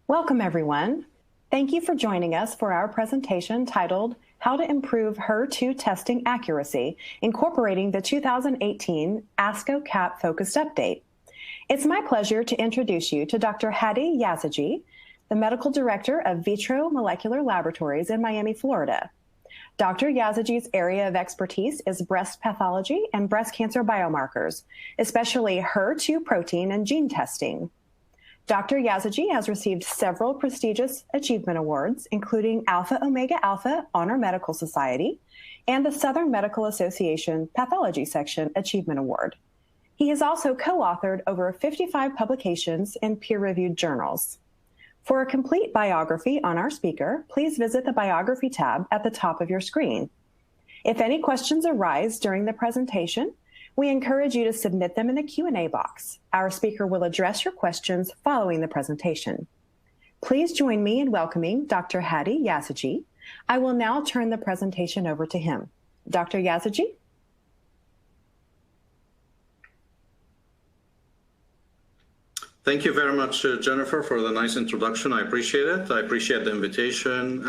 Welcome, everyone. Thank you for joining us for our presentation titled How to Improve HER2 Testing Accuracy, Incorporating the 2018 ASCO CAP Focused Update. It's my pleasure to introduce you to Dr. Hadi Yaziji, the Medical Director of Vitro Molecular Laboratories in Miami, Florida. Dr. Yaziji's area of expertise is breast pathology and breast cancer biomarkers, especially HER2 protein and gene testing. Dr. Yaziji has received several prestigious achievement awards, including Alpha Omega Alpha Honor Medical Society and the Southern Medical Association Pathology Section Achievement Award. He has also co-authored over 55 publications in peer-reviewed journals. For a complete biography on our speaker, please visit the Biography tab at the top of your screen. If any questions arise during the presentation, we encourage you to submit them in the Q&A box. Our speaker will address your questions following the presentation. Please join me in welcoming Dr. Hadi Yaziji. I will now turn the presentation over to him. Dr. Yaziji? Thank you very much, Jennifer, for the nice introduction. I appreciate it. I appreciate the invitation.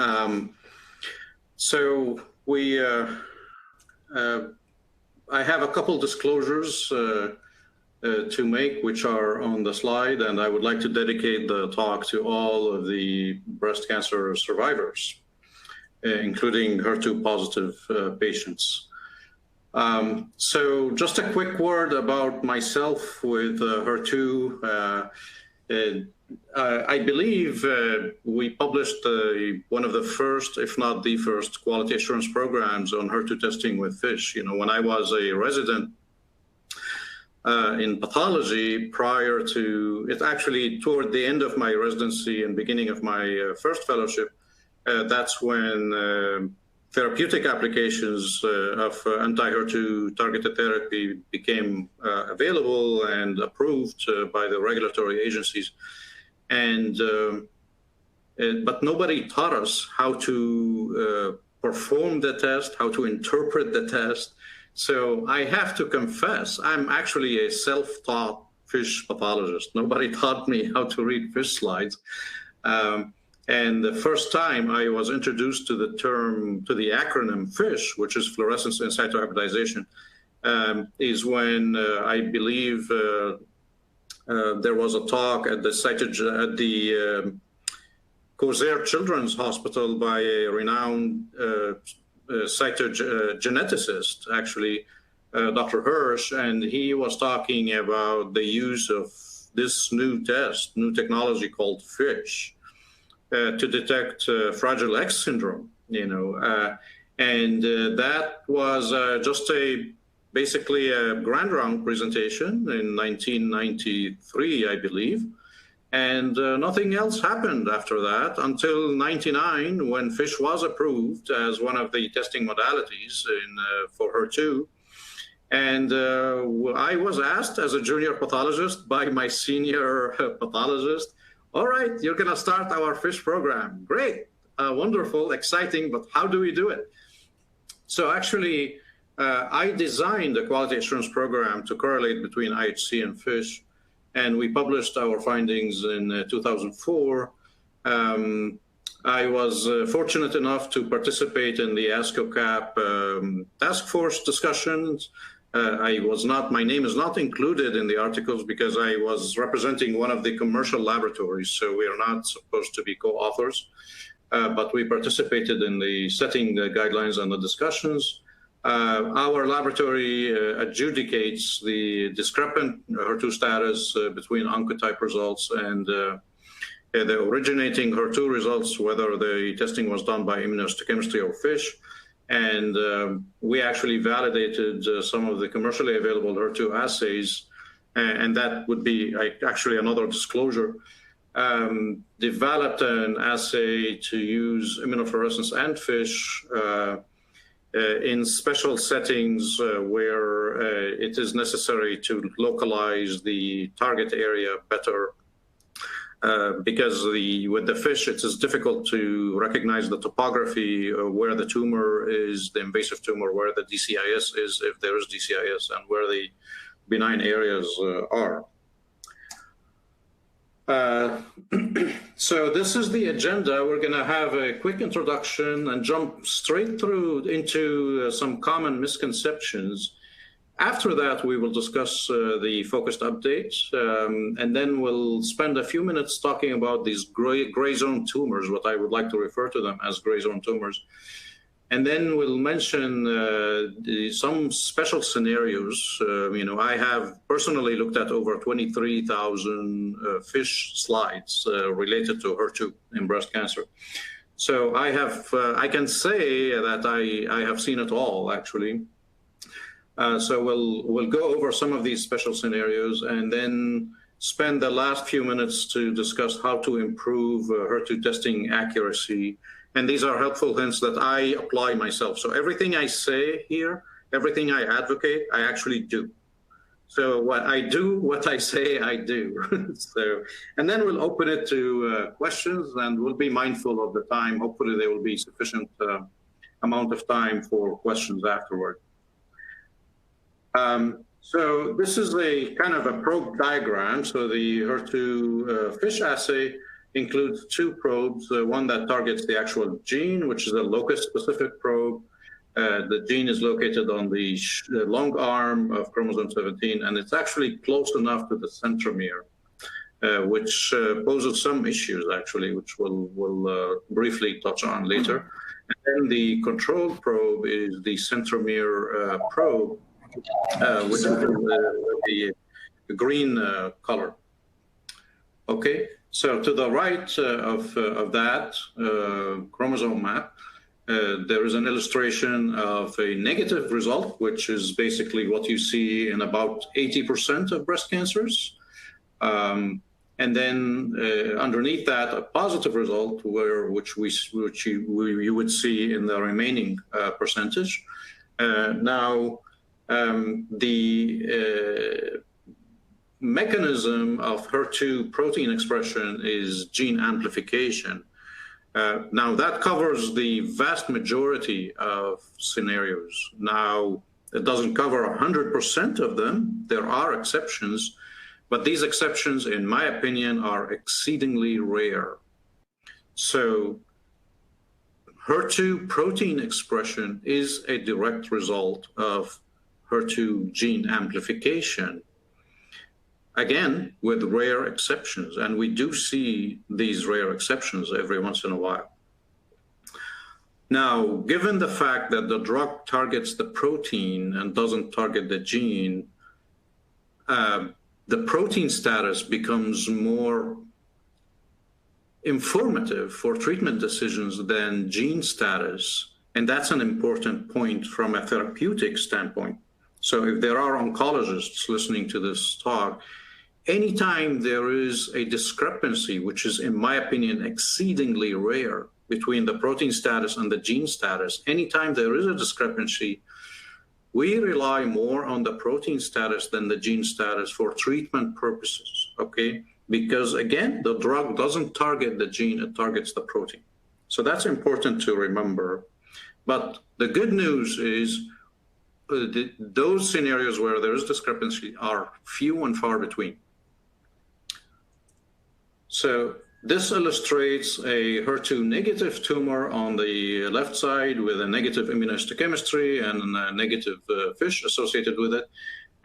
I have a couple disclosures to make, which are on the slide, and I would like to dedicate the talk to all of the breast cancer survivors, including HER2 positive patients. So just a quick word about myself with HER2. I believe we published one of the first, if not the first, quality assurance programs on HER2 testing with FISH. You know, when I was a resident in pathology prior to, it's actually toward the end of my residency and beginning of my first fellowship, that's when therapeutic applications of anti-HER2 targeted therapy became available and approved by the regulatory agencies. But nobody taught us how to perform the test, how to interpret the test. So I have to confess, I'm actually a self-taught FISH pathologist. Nobody taught me how to read FISH slides. And the first time I was introduced to the term, to the acronym FISH, which is fluorescence in situ hybridization, is when I believe there was a talk at the Corsair Children's Hospital by a renowned cytogeneticist, actually, Dr. Hirsch, and he was talking about the use of this new test, new technology called FISH, to detect Fragile X syndrome, you know, and that was just basically a grand round presentation in 1993, I believe, and nothing else happened after that until 99, when FISH was approved as one of the testing modalities for HER2. And I was asked as a junior pathologist by my senior pathologist, all right, you're going to start our FISH program. Great, wonderful, exciting, but how do we do it? So actually, I designed a quality assurance program to correlate between IHC and FISH, and we published our findings in 2004. I was fortunate enough to participate in the ASCO CAP task force discussions. My name is not included in the articles because I was representing one of the commercial laboratories, so we are not supposed to be co-authors, but we participated in the setting the guidelines and the discussions. Our laboratory adjudicates the discrepant HER2 status between oncotype results and the originating HER2 results, whether the testing was done by immunohistochemistry or FISH. And we actually validated some of the commercially available HER2 assays, and that would be actually another disclosure. Developed an assay to use immunofluorescence and FISH in special settings where it is necessary to localize the target area better. Because with the FISH, it is difficult to recognize the topography where the tumor is, the invasive tumor, where the DCIS is, if there is DCIS, and where the benign areas are. So this is the agenda. We're going to have a quick introduction and jump straight through into some common misconceptions. After that, we will discuss the focused updates, and then we'll spend a few minutes talking about these gray zone tumors, what I would like to refer to them as gray zone tumors. And then we'll mention some special scenarios. I have personally looked at over 23,000 FISH slides related to HER2 in breast cancer. So I can say that I have seen it all, actually. So we'll go over some of these special scenarios and then spend the last few minutes to discuss how to improve HER2 testing accuracy. And these are helpful hints that I apply myself. So everything I say here, everything I advocate, I actually do. So what I do, what I say, I do. And then we'll open it to questions, and we'll be mindful of the time. Hopefully there will be sufficient amount of time for questions afterward. So this is a kind of a probe diagram. So the HER2 FISH assay includes two probes, one that targets the actual gene, which is a locus-specific probe. The gene is located on the long arm of chromosome 17, and it's actually close enough to the centromere, which poses some issues, actually, which we'll briefly touch on later. And then the control probe is the centromere probe, which is the green color. Okay. So to the right of that chromosome map, there is an illustration of a negative result, which is basically what you see in about 80% of breast cancers. And then underneath that, a positive result, which you would see in the remaining percentage. Now, the mechanism of HER2 protein expression is gene amplification. Now, that covers the vast majority of scenarios. Now, it doesn't cover 100% of them. There are exceptions, but these exceptions, in my opinion, are exceedingly rare. So HER2 protein expression is a direct result of HER2 gene amplification. Again, with rare exceptions, and we do see these rare exceptions every once in a while. Now, given the fact that the drug targets the protein and doesn't target the gene, the protein status becomes more informative for treatment decisions than gene status, and that's an important point from a therapeutic standpoint. So if there are oncologists listening to this talk, anytime there is a discrepancy, which is, in my opinion, exceedingly rare between the protein status and the gene status, anytime there is a discrepancy, we rely more on the protein status than the gene status for treatment purposes, okay? Because, again, the drug doesn't target the gene, it targets the protein. So that's important to remember. But the good news is those scenarios where there is discrepancy are few and far between. So this illustrates a HER2 negative tumor on the left side with a negative immunohistochemistry and a negative FISH associated with it,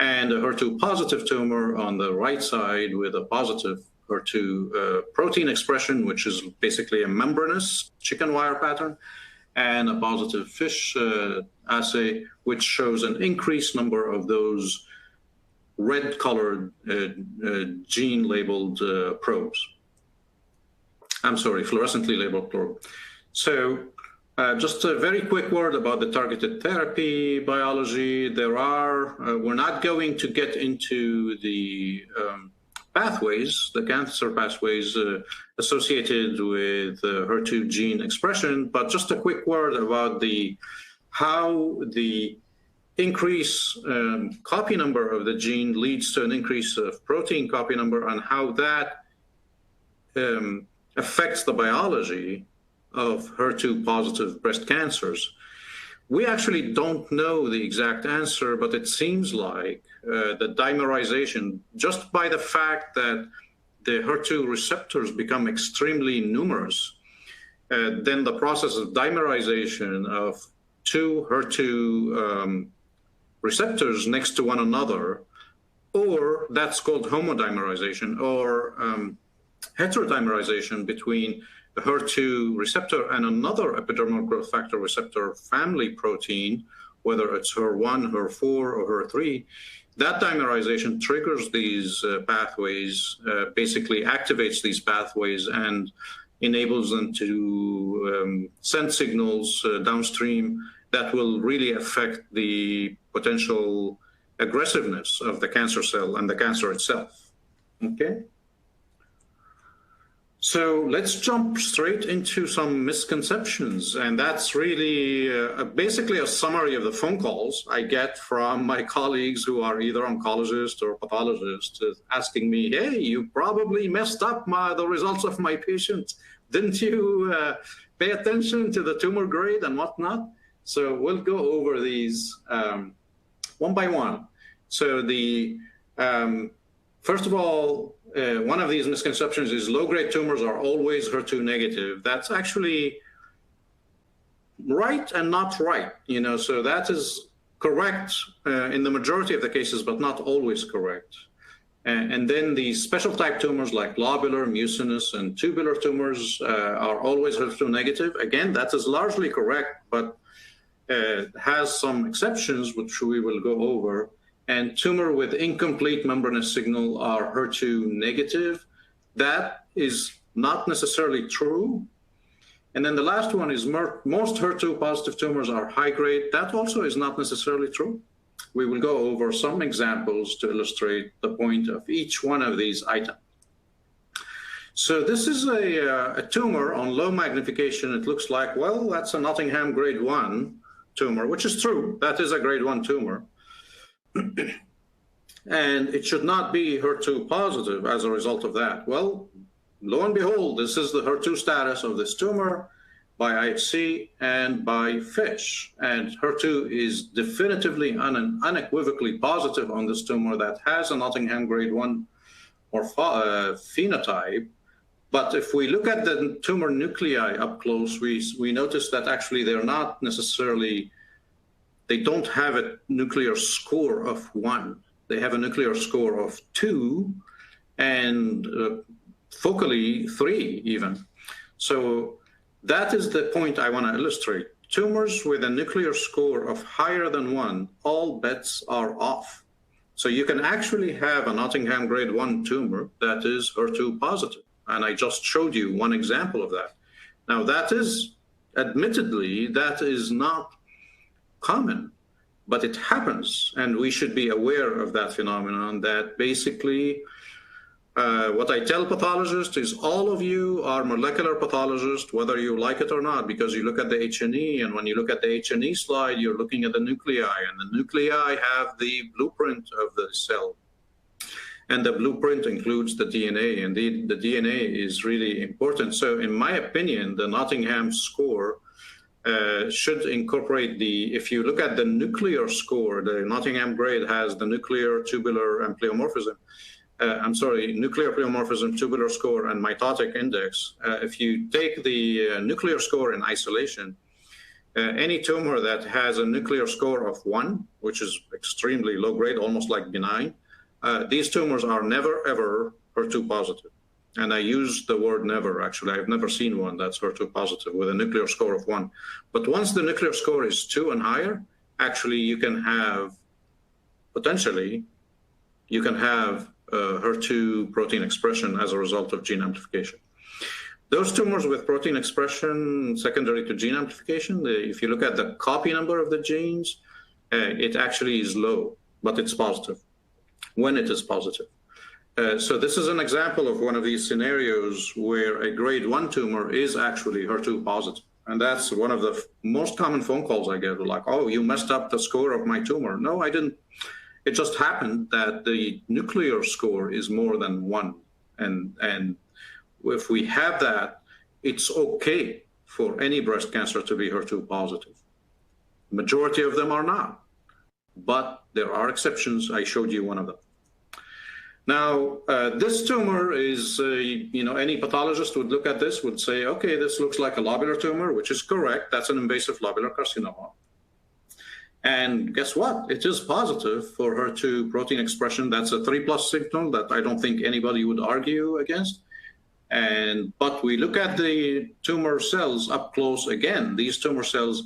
and a HER2 positive tumor on the right side with a positive HER2 protein expression, which is basically a membranous chicken wire pattern, and a positive FISH assay, which shows an increased number of those red-colored gene-labeled probes. I'm sorry, fluorescently labeled probe. So just a very quick word about the targeted therapy biology. We're not going to get into the pathways, the cancer pathways associated with HER2 gene expression, but just a quick word about how the increase copy number of the gene leads to an increase of protein copy number, and how that affects the biology of HER2 positive breast cancers. We actually don't know the exact answer, but it seems like the dimerization, just by the fact that the HER2 receptors become extremely numerous, then the process of dimerization of two HER2 receptors next to one another, or that's called homodimerization, or heterodimerization between the HER2 receptor and another epidermal growth factor receptor family protein, whether it's HER1, HER4, or HER3, that dimerization triggers these pathways, basically activates these pathways and enables them to send signals downstream that will really affect the potential aggressiveness of the cancer cell and the cancer itself. Okay? So let's jump straight into some misconceptions. And that's really basically a summary of the phone calls I get from my colleagues who are either oncologists or pathologists asking me, hey, you probably messed up the results of my patient. Didn't you pay attention to the tumor grade and whatnot? So we'll go over these one by one. So first of all, one of these misconceptions is low-grade tumors are always HER2 negative. That's actually right and not right. So that is correct in the majority of the cases, but not always correct. And then the special type tumors like lobular, mucinous, and tubular tumors are always HER2 negative. Again, that is largely correct, but has some exceptions, which we will go over. And tumor with incomplete membranous signal are HER2 negative. That is not necessarily true. And then the last one is most HER2 positive tumors are high grade. That also is not necessarily true. We will go over some examples to illustrate the point of each one of these items. So this is a tumor on low magnification. It looks like, well, that's a Nottingham grade 1 tumor, which is true. That is a grade 1 tumor. And it should not be HER2 positive as a result of that. Well, lo and behold, this is the HER2 status of this tumor by IHC and by FISH. And HER2 is definitively and unequivocally positive on this tumor that has a Nottingham grade 1 or phenotype. But if we look at the tumor nuclei up close, we notice that actually they're not necessarily, they don't have a nuclear score of 1. They have a nuclear score of 2 and focally 3 even. So that is the point I want to illustrate. Tumors with a nuclear score of higher than 1, all bets are off. So you can actually have a Nottingham grade 1 tumor that is HER2 positive. And I just showed you one example of that. Now that is, admittedly, that is not common, but it happens, and we should be aware of that phenomenon. That basically, what I tell pathologists is all of you are molecular pathologists, whether you like it or not, because you look at the H&E, and when you look at the H&E slide, you're looking at the nuclei, and the nuclei have the blueprint of the cell. And the blueprint includes the DNA. Indeed, the DNA is really important. So in my opinion, the Nottingham score should incorporate if you look at the nuclear score, the Nottingham grade has the nuclear, tubular, and pleomorphism. Nuclear pleomorphism, tubular score, and mitotic index. If you take the nuclear score in isolation, any tumor that has a nuclear score of 1, which is extremely low grade, almost like benign, these tumors are never, ever HER2 positive. And I use the word never, actually. I've never seen one that's HER2 positive with a nuclear score of 1. But once the nuclear score is 2 and higher, actually you can have, potentially, you can have HER2 protein expression as a result of gene amplification. Those tumors with protein expression secondary to gene amplification, if you look at the copy number of the genes, it actually is low, but it's positive when it is positive. So this is an example of one of these scenarios where a grade 1 tumor is actually HER2 positive. And that's one of the most common phone calls I get, like, oh, you messed up the score of my tumor. No, I didn't. It just happened that the nuclear score is more than 1. And if we have that, it's okay for any breast cancer to be HER2 positive. Majority of them are not, but there are exceptions. I showed you one of them. Now, this tumor is, any pathologist would look at this, would say, okay, this looks like a lobular tumor, which is correct. That's an invasive lobular carcinoma. And guess what? It is positive for HER2 protein expression. That's a 3+ signal that I don't think anybody would argue against. But we look at the tumor cells up close again. These tumor cells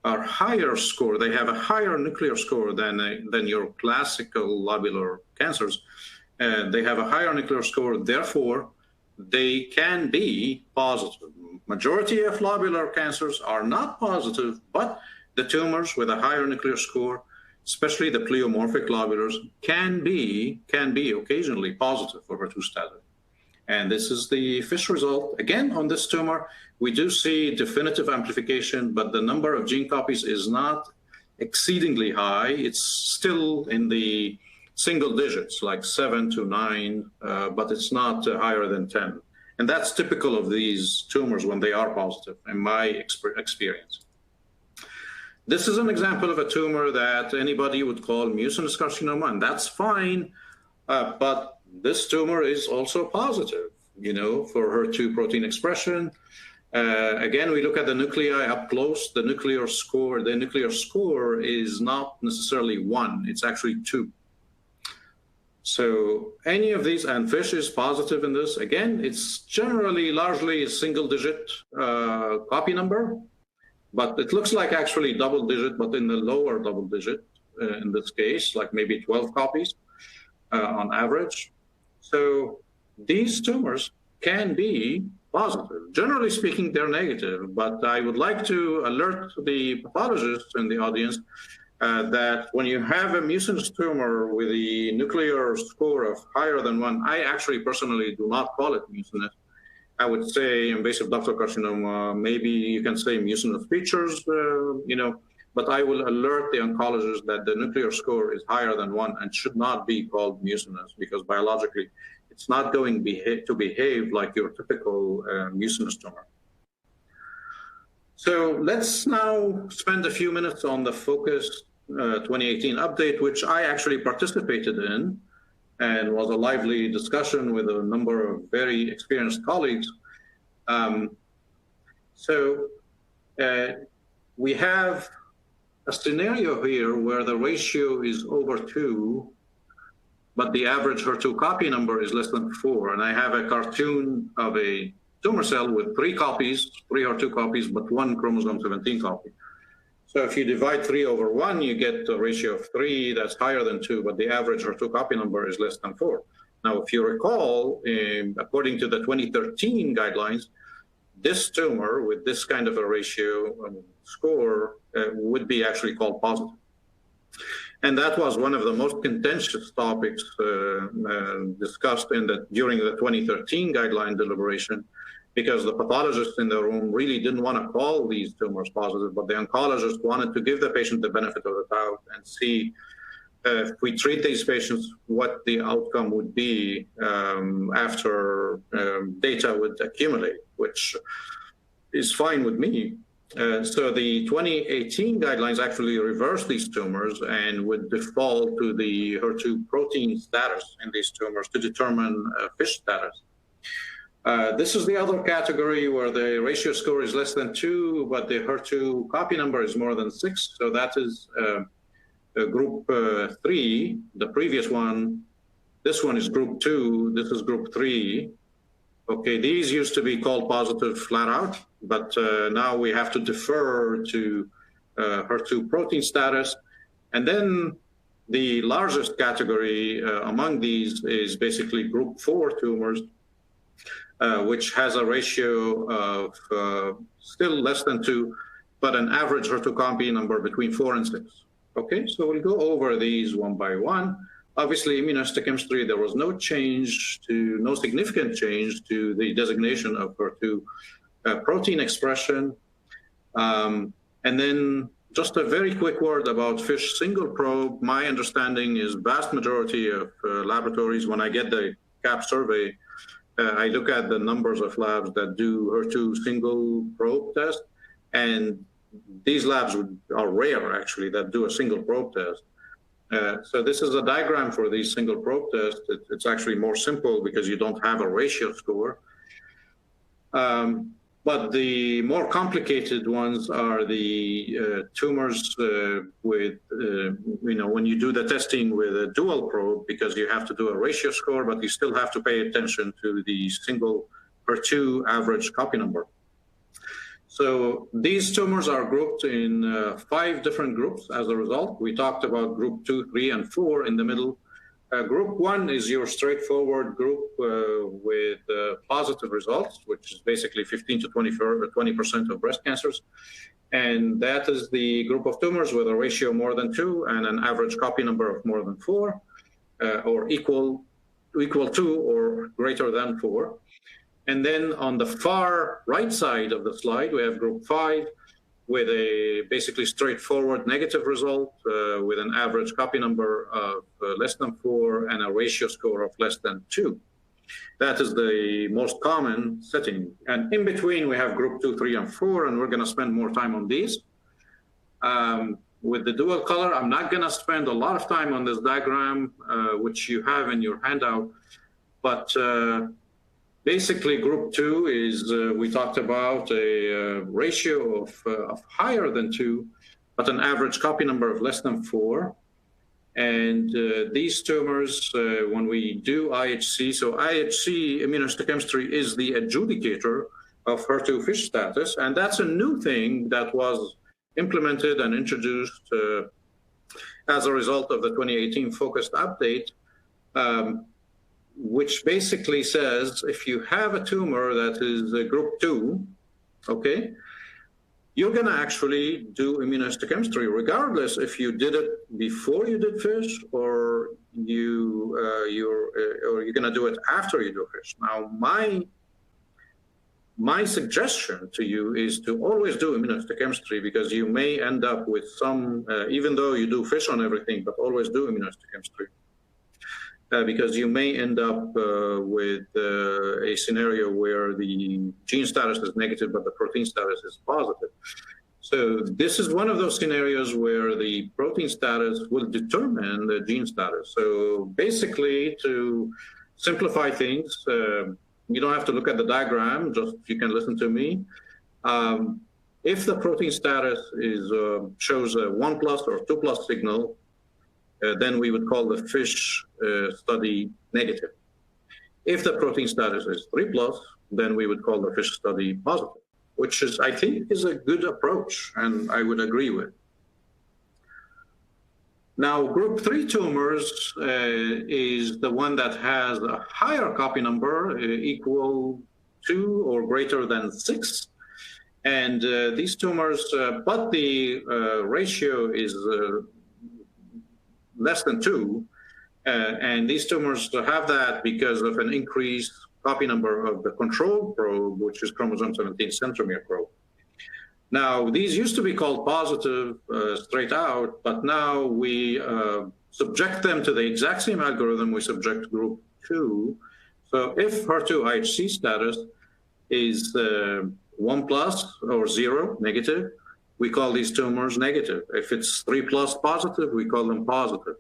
are higher score. They have a higher nuclear score than your classical lobular cancers. They have a higher nuclear score, therefore, they can be positive. Majority of lobular cancers are not positive, but the tumors with a higher nuclear score, especially the pleomorphic lobulars, can be occasionally positive for HER2 status. And this is the FISH result. Again, on this tumor, we do see definitive amplification, but the number of gene copies is not exceedingly high. It's still in the single digits, like 7 to 9, but it's not higher than 10. And that's typical of these tumors when they are positive, in my experience. This is an example of a tumor that anybody would call mucinous carcinoma, and that's fine, but this tumor is also positive, for HER2 protein expression. Again, we look at the nuclei up close. The nuclear score is not necessarily 1, it's actually 2. So any of these, and FISH is positive in this, again, it's generally largely a single-digit copy number, but it looks like actually double-digit, but in the lower double-digit in this case, like maybe 12 copies on average. So these tumors can be positive. Generally speaking, they're negative, but I would like to alert the pathologists in the audience that when you have a mucinous tumor with a nuclear score of higher than 1, I actually personally do not call it mucinous. I would say invasive ductal carcinoma, maybe you can say mucinous features, but I will alert the oncologist that the nuclear score is higher than 1 and should not be called mucinous, because biologically it's not going to behave like your typical mucinous tumor. So let's now spend a few minutes on the Focus 2018 update, which I actually participated in, and was a lively discussion with a number of very experienced colleagues. We have a scenario here where the ratio is over 2, but the average HER2 copy number is less than 4. And I have a cartoon of a tumor cell with 3 HER2 copies, but 1 chromosome 17 copy. So if you divide 3 over 1, you get a ratio of 3 that's higher than 2, but the average HER2 copy number is less than 4. Now, if you recall, according to the 2013 guidelines, this tumor with this kind of a ratio score would be actually called positive. And that was one of the most contentious topics discussed during the 2013 guideline deliberation, because the pathologists in the room really didn't want to call these tumors positive, but the oncologist wanted to give the patient the benefit of the doubt and see if we treat these patients, what the outcome would be after data would accumulate, which is fine with me. So the 2018 guidelines actually reversed these tumors and would default to the HER2 protein status in these tumors to determine FISH status. This is the other category where the ratio score is less than 2, but the HER2 copy number is more than 6. So that is group 3. The previous one, this one is group 2. This is group 3. Okay, these used to be called positive flat out, but now we have to defer to HER2 protein status. And then the largest category among these is basically group 4 tumors, which has a ratio of still less than 2, but an average HER2 copy number between 4 and 6. Okay, so we'll go over these one by one. Obviously, immunohistochemistry, there was no significant change to the designation of HER2 protein expression. And then just a very quick word about FISH single probe. My understanding is vast majority of laboratories, when I get the CAP survey, I look at the numbers of labs that do HER2 single probe test, and these labs are rare, actually, that do a single probe test. So this is a diagram for these single probe tests. It's actually more simple because you don't have a ratio score. But the more complicated ones are the tumors with, when you do the testing with a dual probe, because you have to do a ratio score, but you still have to pay attention to the single HER2 average copy number. So these tumors are grouped in 5 different groups as a result. We talked about group 2, 3, and 4 in the middle. Group 1 is your straightforward group with positive results, which is basically 15 to 20% of breast cancers. And that is the group of tumors with a ratio more than 2 and an average copy number of more than 4, or equal to or greater than 4. And then on the far right side of the slide, we have group 5 with a basically straightforward negative result with an average copy number of less than 4 and a ratio score of less than 2. That is the most common setting. And in between, we have group 2, 3, and 4, and we're going to spend more time on these. With the dual color, I'm not going to spend a lot of time on this diagram, which you have in your handout, but basically, group 2 is, we talked about a ratio of higher than 2, but an average copy number of less than 4. And these tumors, when we do IHC, so IHC, immunohistochemistry, is the adjudicator of HER2 FISH status. And that's a new thing that was implemented and introduced as a result of the 2018 focused update. Which basically says if you have a tumor that is group 2, okay, you're going to actually do immunohistochemistry, regardless if you did it before you did FISH or you're going to do it after you do FISH. Now, my suggestion to you is to always do immunohistochemistry, because you may end up with some, even though you do FISH on everything, but always do immunohistochemistry. Because you may end up with a scenario where the gene status is negative, but the protein status is positive. So this is one of those scenarios where the protein status will determine the gene status. So basically, to simplify things, you don't have to look at the diagram, just you can listen to me. If the protein status is shows a 1+ or 2+ signal, then we would call the FISH study negative. If the protein status is 3+, then we would call the FISH study positive, which is, I think, is a good approach, and I would agree with. Now, group 3 tumors is the one that has a higher copy number, equal to or greater than 6. And these tumors, but the ratio is less than 2, and these tumors have that because of an increased copy number of the control probe, which is chromosome 17 centromere probe. Now, these used to be called positive straight out, but now we subject them to the exact same algorithm we subject group 2. So if HER2 IHC status is 1+ or 0, negative, we call these tumors negative. If it's 3+ positive, we call them positive.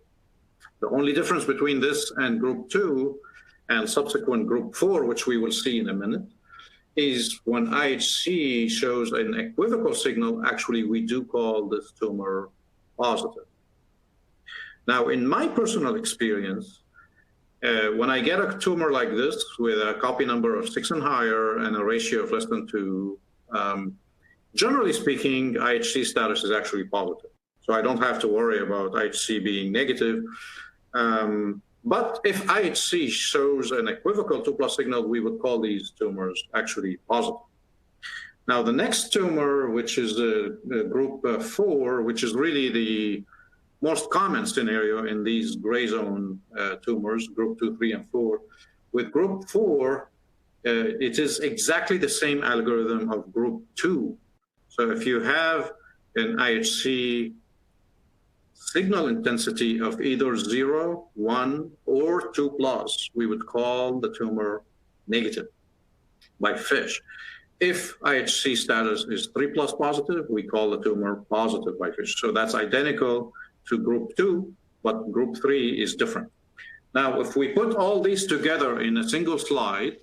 The only difference between this and group 2 and subsequent group 4, which we will see in a minute, is when IHC shows an equivocal signal, actually we do call this tumor positive. Now, in my personal experience, when I get a tumor like this with a copy number of 6 and higher and a ratio of less than 2, generally speaking, IHC status is actually positive. So I don't have to worry about IHC being negative. But if IHC shows an equivocal 2+ signal, we would call these tumors actually positive. Now, the next tumor, which is group 4, which is really the most common scenario in these gray zone tumors, group 2, 3, and 4. With group 4, it is exactly the same algorithm of group 2. So if you have an IHC signal intensity of either 0, 1, or 2+, we would call the tumor negative by FISH. If IHC status is 3+ positive, we call the tumor positive by FISH. So that's identical to group 2, but group 3 is different. Now, if we put all these together in a single slide,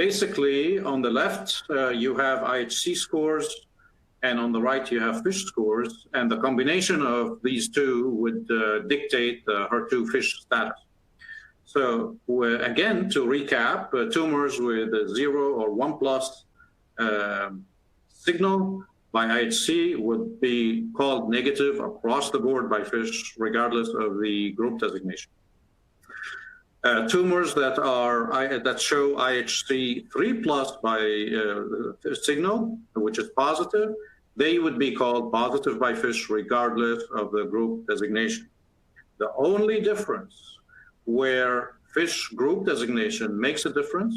basically on the left, you have IHC scores, and on the right, you have FISH scores, and the combination of these two would dictate the HER2 FISH status. So again, to recap, tumors with a 0 or 1 plus signal by IHC would be called negative across the board by FISH, regardless of the group designation. Tumors that show IHC 3 plus by signal, which is positive, they would be called positive by FISH regardless of the group designation. The only difference where FISH group designation makes a difference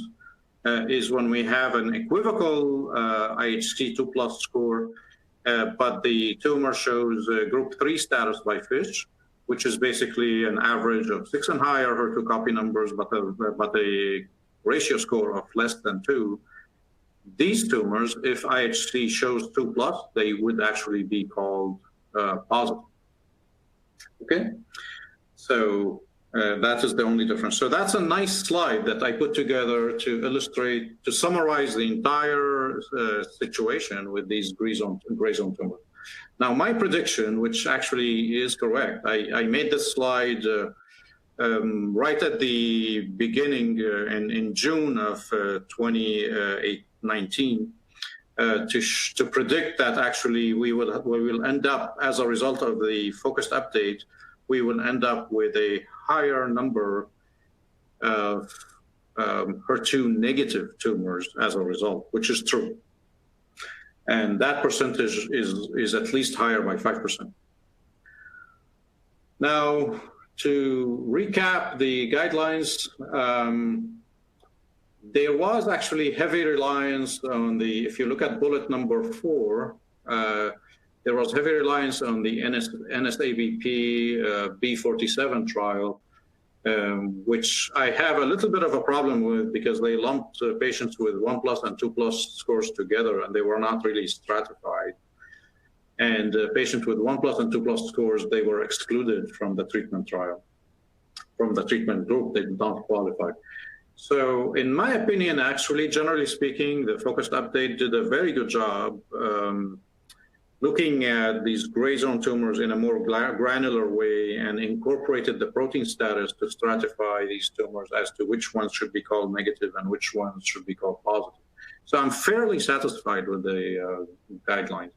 is when we have an equivocal IHC 2 plus score, but the tumor shows group 3 status by FISH, which is basically an average of 6 and higher HER2 copy numbers, but a ratio score of less than 2. These tumors, if IHC shows 2 plus, they would actually be called positive. Okay, so that is the only difference. So that's a nice slide that I put together to illustrate, to summarize the entire situation with these gray zone tumors. Now, my prediction, which actually is correct, I made this slide right at the beginning in June of 2019 to predict that actually we will end up, as a result of the focused update, we will end up with a higher number of HER2 negative tumors as a result, which is true. And that percentage is at least higher by 5%. Now, to recap the guidelines, there was actually heavy reliance on the, if you look at bullet number 4, there was heavy reliance on the NSABP B47 trial, which I have a little bit of a problem with because they lumped patients with 1 plus and 2 plus scores together, and they were not really stratified. And patients with 1 plus and 2 plus scores, they were excluded from the treatment trial, from the treatment group. They did not qualify. So in my opinion, actually, generally speaking, the focused update did a very good job looking at these gray zone tumors in a more granular way and incorporated the protein status to stratify these tumors as to which ones should be called negative and which ones should be called positive. So I'm fairly satisfied with the guidelines.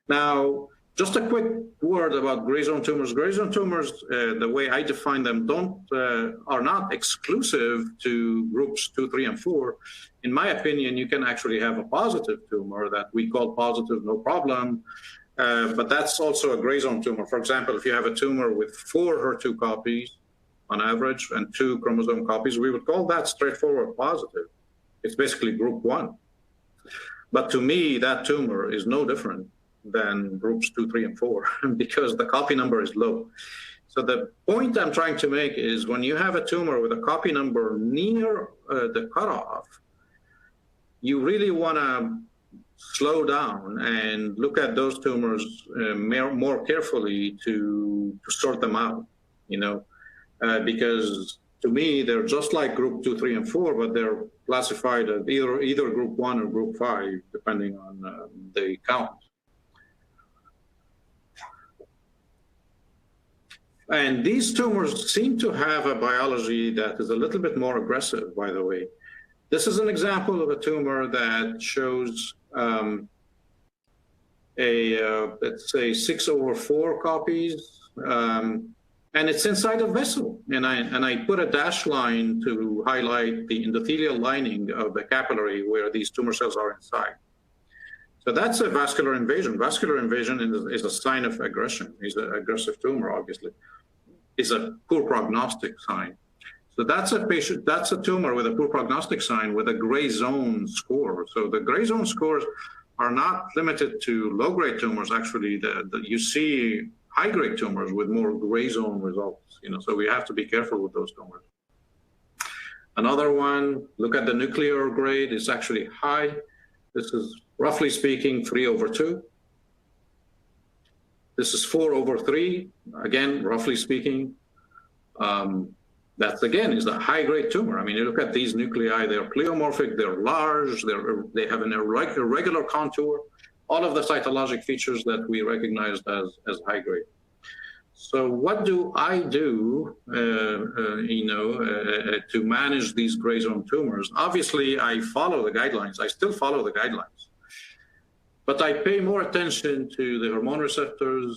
Now, just a quick word about gray zone tumors. Gray zone tumors, the way I define them, are not exclusive to groups 2, 3, and 4. In my opinion, you can actually have a positive tumor that we call positive, no problem, but that's also a gray zone tumor. For example, if you have a tumor with 4 HER2 copies on average and 2 chromosome copies, we would call that straightforward positive. It's basically group 1. But to me, that tumor is no different than groups 2, 3, and 4 because the copy number is low. So the point I'm trying to make is when you have a tumor with a copy number near the cutoff, you really want to slow down and look at those tumors more carefully to sort them out, because to me, they're just like group 2, 3, and 4, but they're classified as either group 1 or group 5, depending on the count. And these tumors seem to have a biology that is a little bit more aggressive, by the way. This is an example of a tumor that shows let's say 6/4 copies, and it's inside a vessel. And I put a dashed line to highlight the endothelial lining of the capillary where these tumor cells are inside. So that's a vascular invasion. Vascular invasion is a sign of aggression. It's an aggressive tumor, obviously. It's a poor prognostic sign. So that's a tumor with a poor prognostic sign with a gray zone score. So the gray zone scores are not limited to low-grade tumors. Actually, you see high-grade tumors with more gray zone results. So we have to be careful with those tumors. Another one, look at the nuclear grade. It's actually high. This is, roughly speaking, 3/2. This is 4/3, again, roughly speaking. That, again, is a high-grade tumor. I mean, you look at these nuclei, they're pleomorphic, they're large, they have an irregular contour, all of the cytologic features that we recognized as high-grade. So what do I do, to manage these gray zone tumors? Obviously, I follow the guidelines. I still follow the guidelines. But I pay more attention to the hormone receptors,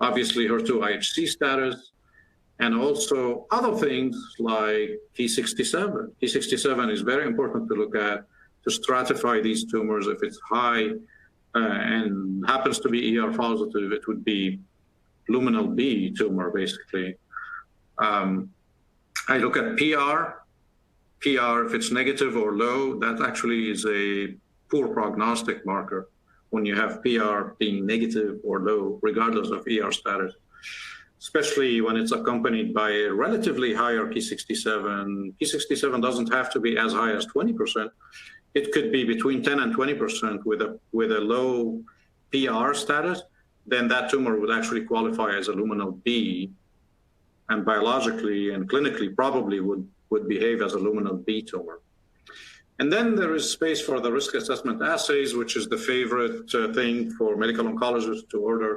obviously HER2 IHC status, and also other things like Ki67. Ki67 is very important to look at to stratify these tumors. If it's high and happens to be ER positive, it would be luminal B tumor, basically. I look at PR. PR, if it's negative or low, that actually is a poor prognostic marker when you have PR being negative or low, regardless of ER status, especially when it's accompanied by a relatively higher Ki67. Ki67 doesn't have to be as high as 20%. It could be between 10 and 20% with a low PR status. Then that tumor would actually qualify as a luminal B, and biologically and clinically probably would behave as a luminal B tumor. And then there is space for the risk assessment assays, which is the favorite thing for medical oncologists to order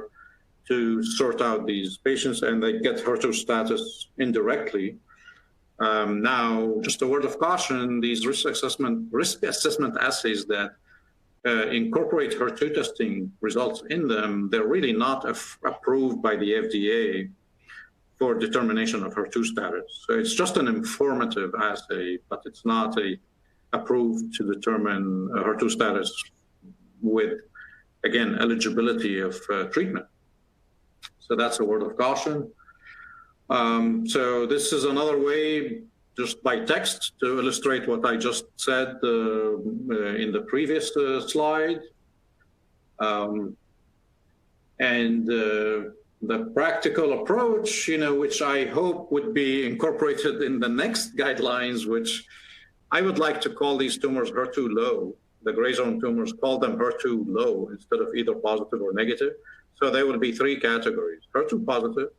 to sort out these patients, and they get HER2 status indirectly. Now, just a word of caution, these risk assessment assays that incorporate HER2 testing results in them, they're really not approved by the FDA for determination of HER2 status. So it's just an informative assay, but it's not approved to determine HER2 status with, again, eligibility of treatment. So that's a word of caution. So this is another way, just by text, to illustrate what I just said in the previous slide. The practical approach, which I hope would be incorporated in the next guidelines, which I would like to call these tumors HER2 low. The gray zone tumors, call them HER2 low instead of either positive or negative. So there will be three categories: HER2 positive,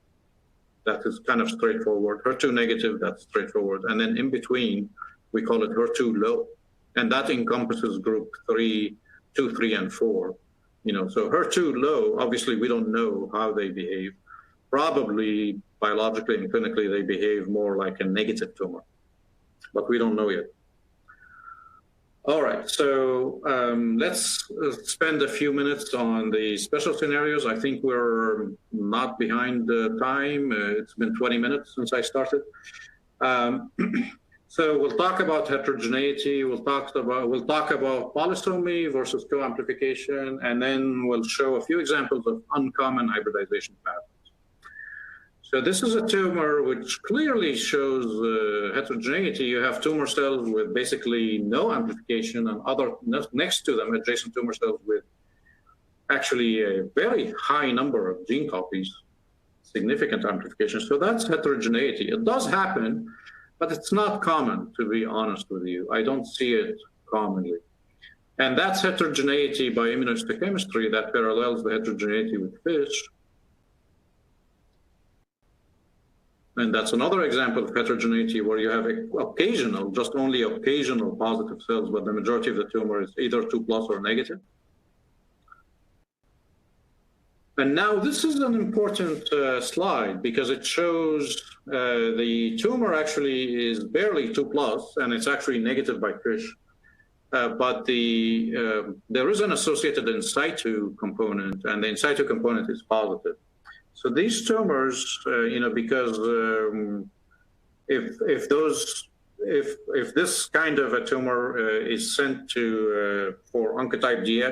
that is kind of straightforward; HER2 negative, that's straightforward; and then in between, we call it HER2 low, and that encompasses group 3, 2, 3, and 4. So HER2 low, obviously we don't know how they behave. Probably biologically and clinically they behave more like a negative tumor, but we don't know yet. All right, so let's spend a few minutes on the special scenarios. I think we're not behind the time. It's been 20 minutes since I started. So we'll talk about heterogeneity. We'll talk about polysomy versus co-amplification, and then we'll show a few examples of uncommon hybridization patterns. So this is a tumor which clearly shows heterogeneity. You have tumor cells with basically no amplification, and next to them adjacent tumor cells with actually a very high number of gene copies, significant amplification. So that's heterogeneity. It does happen, but it's not common, to be honest with you. I don't see it commonly. And that's heterogeneity by immunohistochemistry that parallels the heterogeneity with fish. And that's another example of heterogeneity where you have occasional, just only occasional positive cells, but the majority of the tumor is either 2+ or negative. And now this is an important slide because it shows the tumor actually is barely 2+, and it's actually negative by FISH. But there is an associated in situ component, and the in situ component is positive. So these tumors, because if this kind of a tumor is sent to for Oncotype DX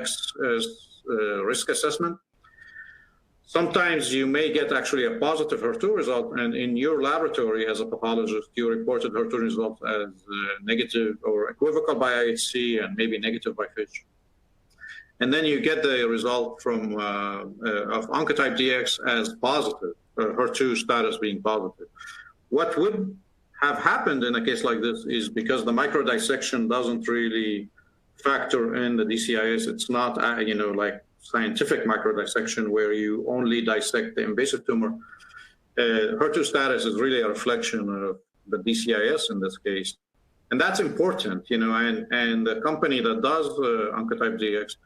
risk assessment, sometimes you may get actually a positive HER2 result, and in your laboratory as a pathologist, you reported HER2 results as negative or equivocal by IHC and maybe negative by FISH. And then you get the result from of Oncotype DX as positive, HER2 status being positive. What would have happened in a case like this is because the microdissection doesn't really factor in the DCIS. It's not, like scientific microdissection where you only dissect the invasive tumor. HER2 status is really a reflection of the DCIS in this case. And that's important, you know, and the company that does Oncotype DX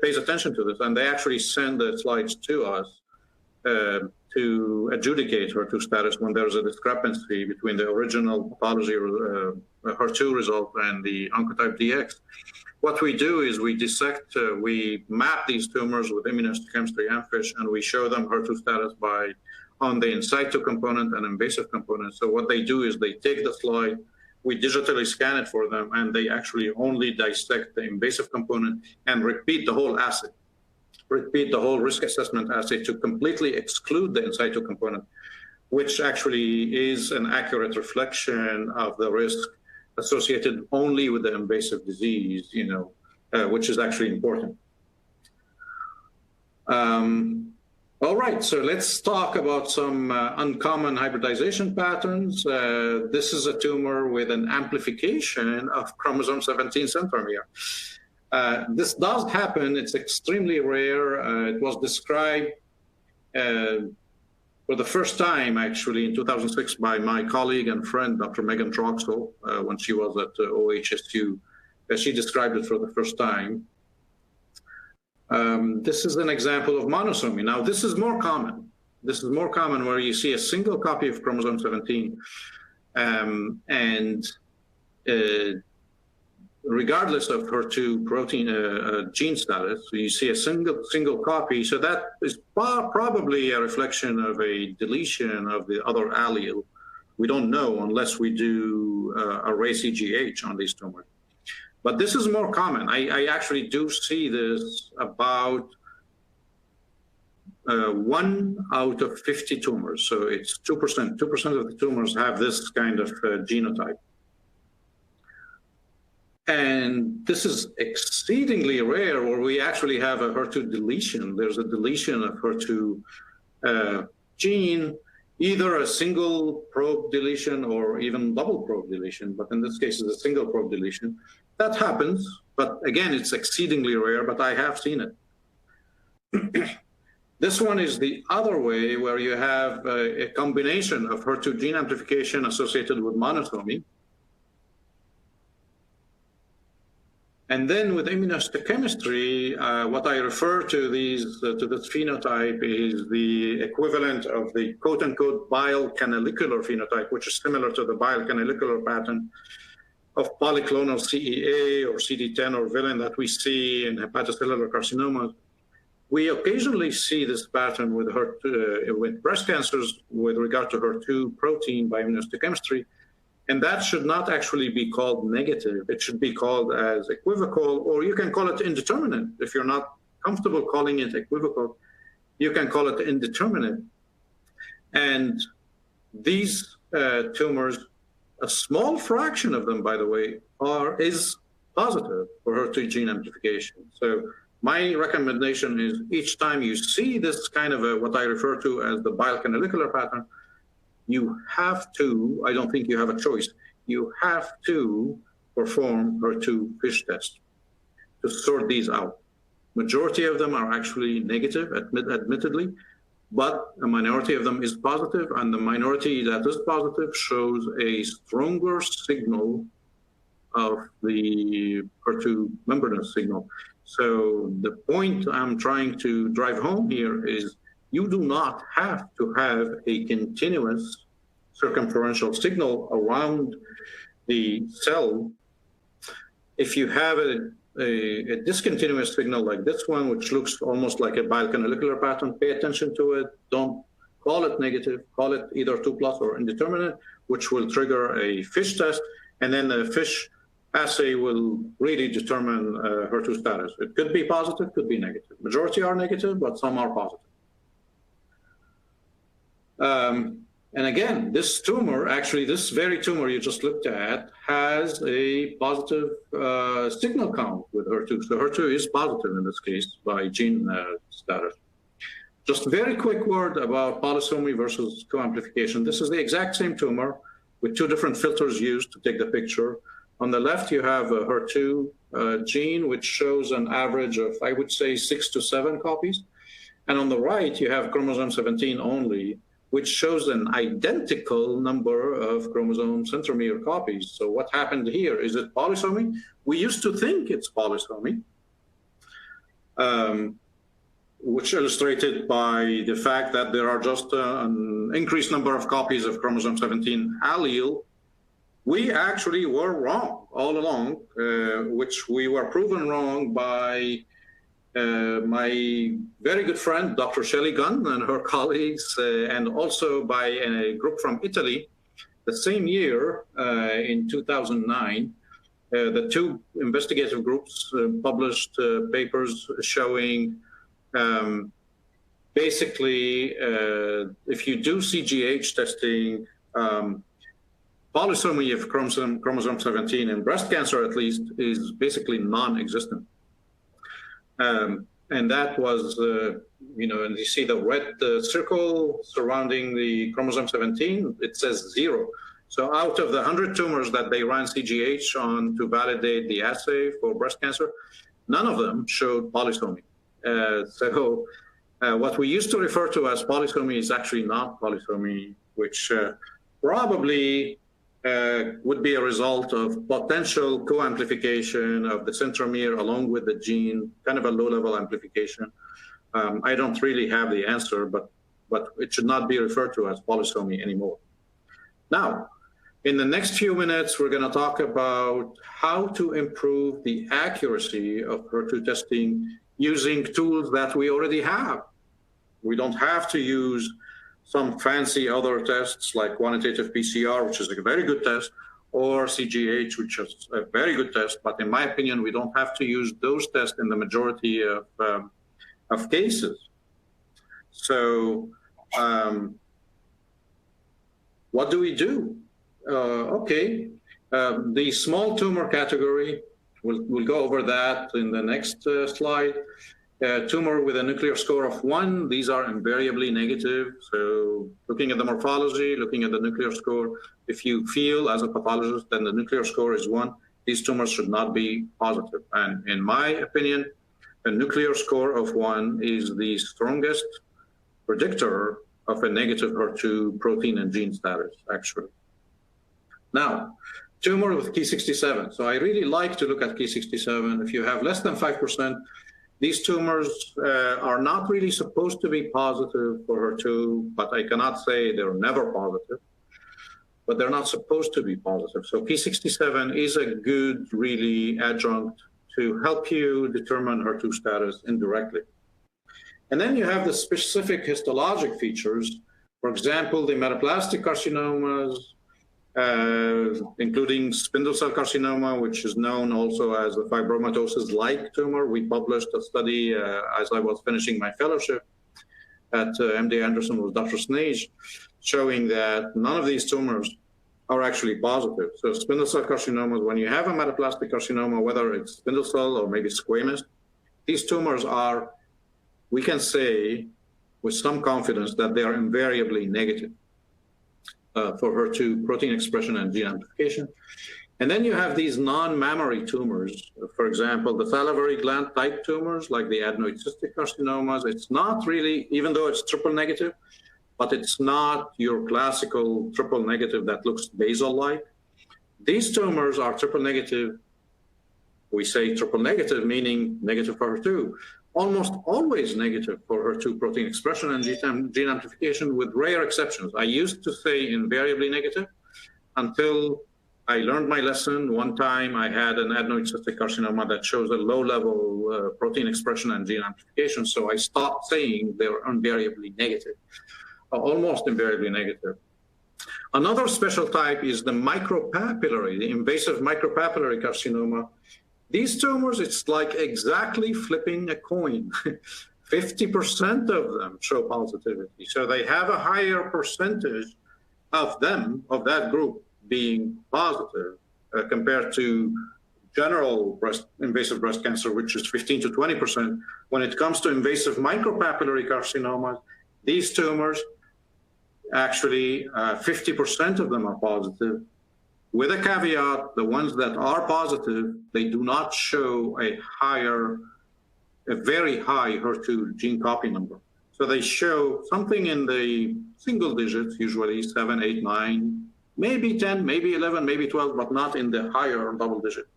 pays attention to this, and they actually send the slides to us to adjudicate HER2 status when there's a discrepancy between the original pathology HER2 result and the Oncotype DX. What we do is we dissect, we map these tumors with immunohistochemistry and FISH, and we show them HER2 status on the in situ component and invasive component. So what they do is they take the slide, we digitally scan it for them, and they actually only dissect the invasive component and repeat the whole assay, repeat the whole risk assessment assay to completely exclude the in situ component, which actually is an accurate reflection of the risk associated only with the invasive disease, you know, which is actually important. All right, so let's talk about some uncommon hybridization patterns. This is a tumor with an amplification of chromosome 17 centromere. This does happen. It's extremely rare. It was described for the first time, actually, in 2006 by my colleague and friend, Dr. Megan Troxel, when she was at OHSU. She described it for the first time. This is an example of monosomy. Now, this is more common. This is more common where you see a single copy of chromosome 17, and regardless of HER2 protein gene status, you see a single copy. So that is probably a reflection of a deletion of the other allele. We don't know unless we do array CGH on these tumors. But this is more common. I actually do see this about 1 out of 50 tumors. So it's 2%. 2% of the tumors have this kind of genotype. And this is exceedingly rare where we actually have a HER2 deletion. There's a deletion of HER2 gene, either a single probe deletion or even double probe deletion. But in this case, it's a single probe deletion. That happens, but again, it's exceedingly rare, but I have seen it. This one is the other way where you have a combination of HER2 gene amplification associated with monosomy. And then with immunohistochemistry, what I refer to to this phenotype is the equivalent of the quote-unquote bile-canalicular phenotype, which is similar to the bile-canalicular pattern of polyclonal CEA or CD10 or villain that we see in hepatocellular carcinomas. We occasionally see this pattern with with breast cancers with regard to HER2 protein by immunohistochemistry. And that should not actually be called negative. It should be called as equivocal, or you can call it indeterminate. If you're not comfortable calling it equivocal, you can call it indeterminate. And these tumors, a small fraction of them, by the way, is positive for HER2 gene amplification. So my recommendation is each time you see this kind of what I refer to as the bile-canalicular pattern, you have to, I don't think you have a choice, you have to perform HER2 FISH test to sort these out. Majority of them are actually negative, admittedly, but a minority of them is positive, and the minority that is positive shows a stronger signal of the HER2 membranous signal. So the point I'm trying to drive home here is you do not have to have a continuous circumferential signal around the cell. If you have a discontinuous signal like this one, which looks almost like a bile-canalicular pattern, pay attention to it. Don't call it negative, call it either 2+ or indeterminate, which will trigger a FISH test, and then the FISH assay will really determine HER2 status. It could be positive, could be negative. Majority are negative, but some are positive. And again, this tumor, actually this very tumor you just looked at, has a positive signal count with HER2. So HER2 is positive in this case by gene status. Just a very quick word about polysomy versus co-amplification. This is the exact same tumor with two different filters used to take the picture. On the left, you have a HER2 gene, which shows an average of, I would say, 6 to 7 copies. And on the right, you have chromosome 17 only, which shows an identical number of chromosome centromere copies. So what happened here? Is it polysomy? We used to think it's polysomy, which illustrated by the fact that there are just an increased number of copies of chromosome 17 allele. We actually were wrong all along, which we were proven wrong by my very good friend, Dr. Shelley Gunn and her colleagues, and also by a group from Italy. The same year, in 2009, the two investigative groups published papers showing basically, if you do CGH testing, polysomy of chromosome 17 in breast cancer, at least, is basically non-existent. And that was, you know, and you see the red circle surrounding the chromosome 17, it says 0. So out of the 100 tumors that they ran CGH on to validate the assay for breast cancer, none of them showed polysomy. So what we used to refer to as polysomy is actually not polysomy, which probably would be a result of potential co-amplification of the centromere along with the gene, kind of a low-level amplification. I don't really have the answer, but it should not be referred to as polysomy anymore. Now, in the next few minutes, we're going to talk about how to improve the accuracy of HER2 testing using tools that we already have. We don't have to use some fancy other tests like quantitative PCR, which is a very good test, or CGH, which is a very good test. But in my opinion, we don't have to use those tests in the majority of cases. So what do we do? Okay, the small tumor category, we'll go over that in the next slide. Tumor with a nuclear score of 1, these are invariably negative. So looking at the morphology, looking at the nuclear score, if you feel as a pathologist that the nuclear score is 1, these tumors should not be positive. And in my opinion, a nuclear score of 1 is the strongest predictor of a negative HER2 protein and gene status, actually. Now, tumor with Ki67. So I really like to look at Ki67. If you have less than 5%, these tumors are not really supposed to be positive for HER2, but I cannot say they're never positive, but they're not supposed to be positive. So Ki67 is a good, really, adjunct to help you determine HER2 status indirectly. And then you have the specific histologic features. For example, the metaplastic carcinomas, including spindle cell carcinoma, which is known also as a fibromatosis-like tumor. We published a study as I was finishing my fellowship at MD Anderson with Dr. Snage, showing that none of these tumors are actually positive. So spindle cell carcinomas, when you have a metaplastic carcinoma, whether it's spindle cell or maybe squamous, these tumors are, we can say with some confidence that they are invariably negative for HER2 protein expression and gene amplification. And then you have these non-mammary tumors. For example, the salivary gland type tumors like the adenoid cystic carcinomas. It's not really, even though it's triple negative, but it's not your classical triple negative that looks basal-like. These tumors are triple negative. We say triple negative, meaning negative for HER2. Almost always negative for HER2 protein expression and gene amplification, with rare exceptions. I used to say invariably negative until I learned my lesson. One time I had an adenoid cystic carcinoma that shows a low-level protein expression and gene amplification, so I stopped saying they were invariably negative, almost invariably negative. Another special type is the micropapillary, the invasive micropapillary carcinoma. These tumors, it's like exactly flipping a coin. 50% of them show positivity. So they have a higher percentage of them, of that group, being positive compared to general invasive breast cancer, which is 15 to 20%. When it comes to invasive micropapillary carcinomas, these tumors, actually 50% of them are positive, with a caveat, the ones that are positive, they do not show a very high HER2 gene copy number. So they show something in the single digits, usually 7, 8, 9, maybe 10, maybe 11, maybe 12, but not in the higher double digit.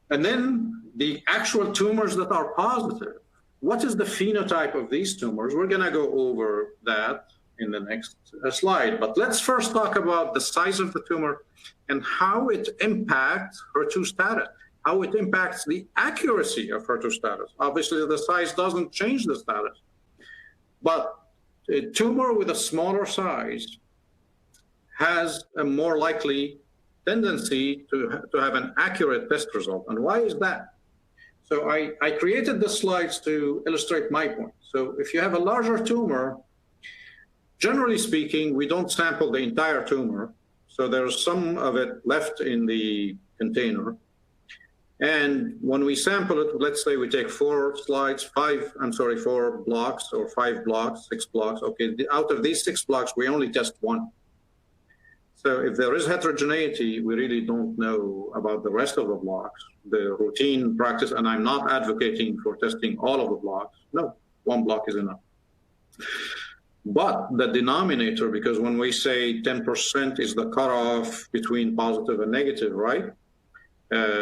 And then the actual tumors that are positive, what is the phenotype of these tumors? We're going to go over that in the next slide. But let's first talk about the size of the tumor and how it impacts HER2 status, how it impacts the accuracy of HER2 status. Obviously, the size doesn't change the status. But a tumor with a smaller size has a more likely tendency to have an accurate test result. And why is that? So I created the slides to illustrate my point. So if you have a larger tumor, generally speaking, we don't sample the entire tumor. So there's some of it left in the container. And when we sample it, let's say we take 4 blocks or 5 blocks, 6 blocks. Okay, out of these 6 blocks, we only test 1. So if there is heterogeneity, we really don't know about the rest of the blocks. The routine practice, and I'm not advocating for testing all of the blocks. No, 1 block is enough. But the denominator, because when we say 10% is the cutoff between positive and negative, right?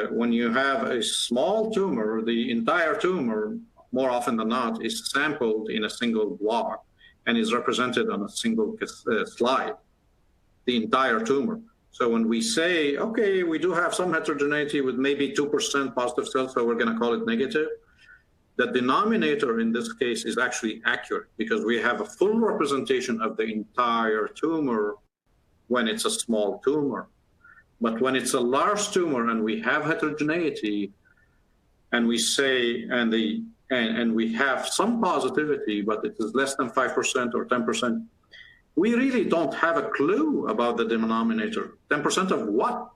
When you have a small tumor, the entire tumor, more often than not, is sampled in a single block and is represented on a single slide, the entire tumor. So when we say, okay, we do have some heterogeneity with maybe 2% positive cells, so we're going to call it negative, the denominator in this case is actually accurate because we have a full representation of the entire tumor when it's a small tumor. But when it's a large tumor and we have heterogeneity, and we say, and we have some positivity, but it is less than 5% or 10%, we really don't have a clue about the denominator. 10% of what?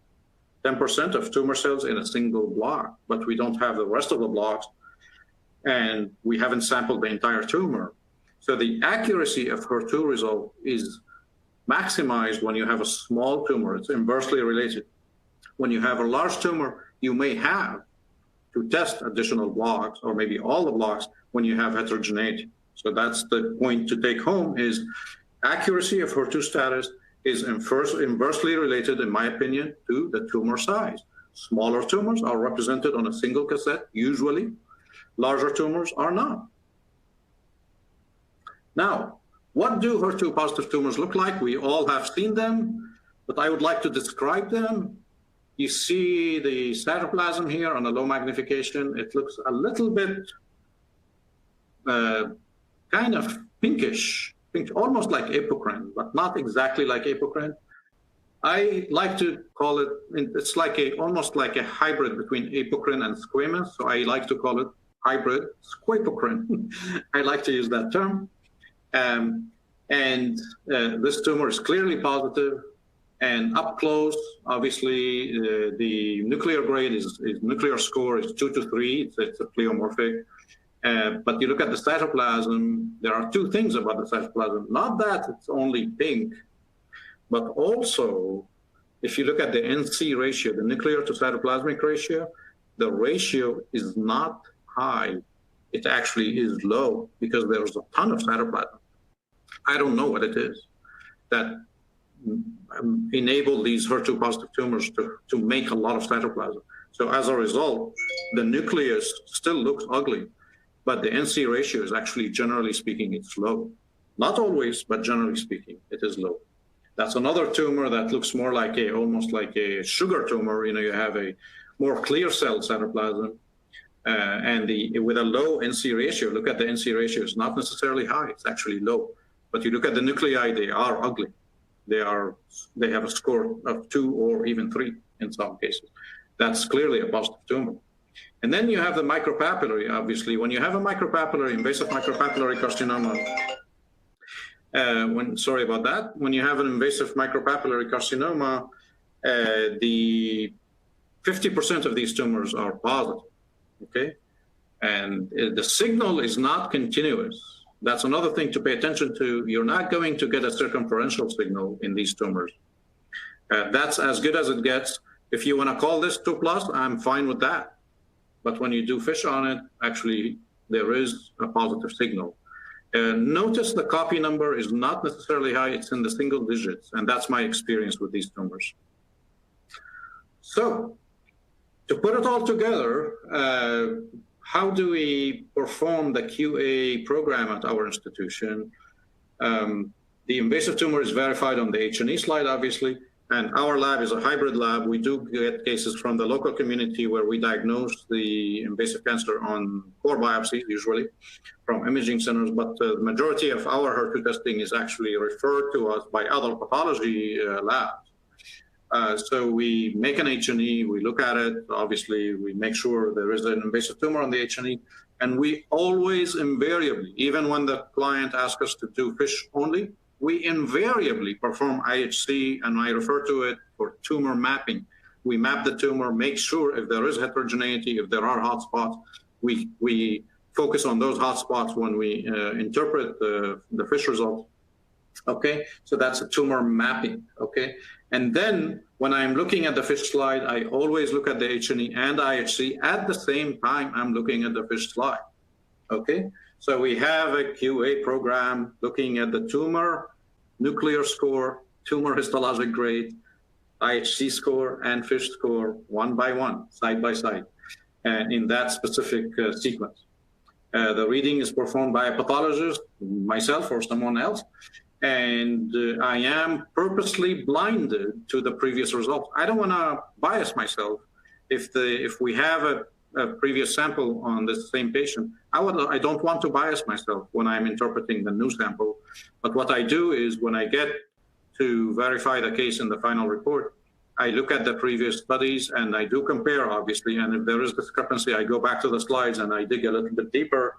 10% of tumor cells in a single block, but we don't have the rest of the blocks, and we haven't sampled the entire tumor. So the accuracy of HER2 result is maximized when you have a small tumor. It's inversely related. When you have a large tumor, you may have to test additional blocks or maybe all the blocks when you have heterogeneity. So that's the point to take home is accuracy of HER2 status is inversely related, in my opinion, to the tumor size. Smaller tumors are represented on a single cassette, usually. Larger tumors are not. Now, what do HER2 positive tumors look like? We all have seen them, but I would like to describe them. You see the cytoplasm here on a low magnification. It looks a little bit kind of pinkish, almost like apocrine, but not exactly like apocrine. I like to call it, it's like almost like a hybrid between apocrine and squamous. So I like to call it hybrid squapocrine. I like to use that term. This tumor is clearly positive, and up close, obviously, the nuclear grade nuclear score is 2 to 3. It's a pleomorphic. But you look at the cytoplasm, there are 2 things about the cytoplasm. Not that it's only pink, but also, if you look at the NC ratio, the nuclear to cytoplasmic ratio, the ratio is not high. It actually is low because there's a ton of cytoplasm. I don't know what it is that enable these HER2 positive tumors to make a lot of cytoplasm. So as a result, the nucleus still looks ugly, but the NC ratio is actually, generally speaking, it's low. Not always, but generally speaking, it is low. That's another tumor that looks more like almost like a sugar tumor. You have a more clear cell cytoplasm, and with a low NC ratio. Look at the NC ratio; it's not necessarily high; it's actually low. But you look at the nuclei; they are ugly. They have a score of 2 or even 3 in some cases. That's clearly a positive tumor. And then you have the micropapillary. Obviously, when you have a invasive micropapillary carcinoma. When you have an invasive micropapillary carcinoma, the 50% of these tumors are positive, okay? And the signal is not continuous. That's another thing to pay attention to. You're not going to get a circumferential signal in these tumors. That's as good as it gets. If you want to call this 2+, I'm fine with that. But when you do FISH on it, actually, there is a positive signal. Notice the copy number is not necessarily high, it's in the single digits, and that's my experience with these tumors. So, to put it all together, how do we perform the QA program at our institution? The invasive tumor is verified on the H&E slide, obviously, and our lab is a hybrid lab. We do get cases from the local community where we diagnose the invasive cancer on core biopsies, usually from imaging centers, but the majority of our HER2 testing is actually referred to us by other pathology labs. So we make an H&E, we look at it, obviously we make sure there is an invasive tumor on the H&E, and we always invariably, even when the client asks us to do FISH only, we invariably perform IHC, and I refer to it for tumor mapping. We map the tumor, make sure if there is heterogeneity, if there are hotspots, we focus on those hotspots when we interpret the FISH result. Okay, so that's a tumor mapping, okay? And then when I'm looking at the FISH slide, I always look at the H&E and IHC at the same time I'm looking at the FISH slide, okay? So we have a QA program looking at the tumor nuclear score, tumor histologic grade, IHC score, and FISH score one by one, side by side, in that specific sequence. The reading is performed by a pathologist, myself or someone else, and I am purposely blinded to the previous results. I don't want to bias myself. If we have a previous sample on the same patient, I don't want to bias myself when I'm interpreting the new sample. But what I do is when I get to verify the case in the final report, I look at the previous studies and I do compare, obviously, and if there is discrepancy, I go back to the slides and I dig a little bit deeper